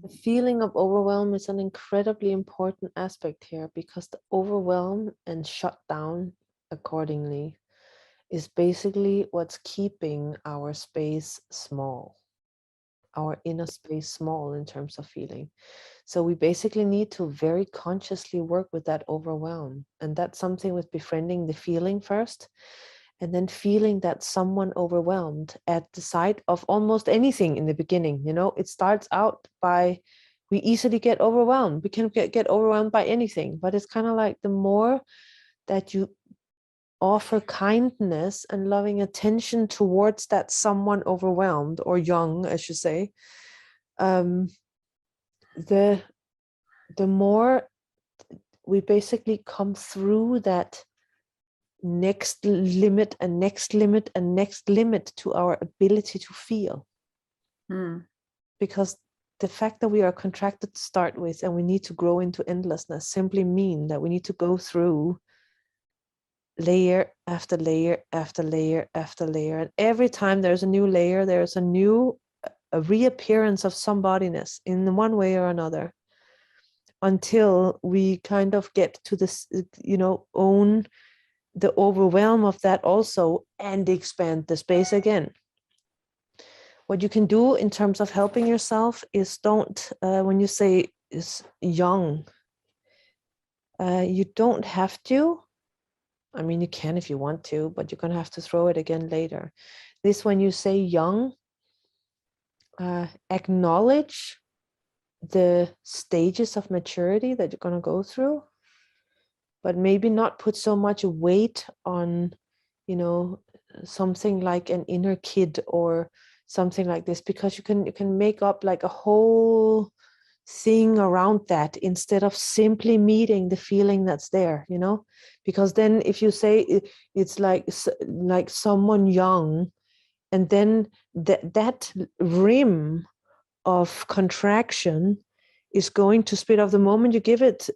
The feeling of overwhelm is an incredibly important aspect here, because the overwhelm and shut down accordingly is basically what's keeping our space small, our inner space small in terms of feeling. So we basically need to very consciously work with that overwhelm. And that's something with befriending the feeling first, and then feeling that someone overwhelmed at the sight of almost anything in the beginning. It starts out by, we easily get overwhelmed. We can get overwhelmed by anything, but it's kind of like the more that you offer kindness and loving attention towards that someone overwhelmed, or young, I should say, the more we basically come through that next limit and next limit and next limit to our ability to feel. Because the fact that we are contracted to start with and we need to grow into endlessness simply mean that we need to go through layer after layer after layer after layer, and every time there's a new layer, there's a reappearance of somebodyness in one way or another, until we kind of get to this, own the overwhelm of that also, and expand the space again. What you can do in terms of helping yourself is, don't, when you say is young, you don't have to. I mean, you can if you want to, but you're going to have to throw it again later. This, when you say young, acknowledge the stages of maturity that you're going to go through, but maybe not put so much weight on, something like an inner kid or something like this, because you can make up like a whole thing around that, instead of simply meeting the feeling that's there, because then if you say it's like someone young, and then that rim of contraction is going to split off the moment you give it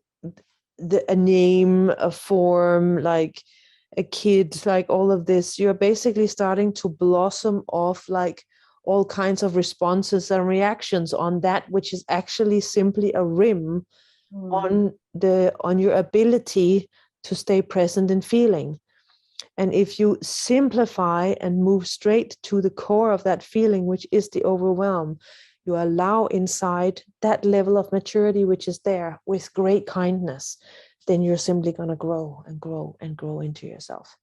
a name, a form, like a kid, like all of this. You're basically starting to blossom off like all kinds of responses and reactions on that, which is actually simply a rim on your ability to stay present in feeling. And if you simplify and move straight to the core of that feeling, which is the overwhelm, you allow inside that level of maturity, which is there, with great kindness, then you're simply going to grow and grow and grow into yourself.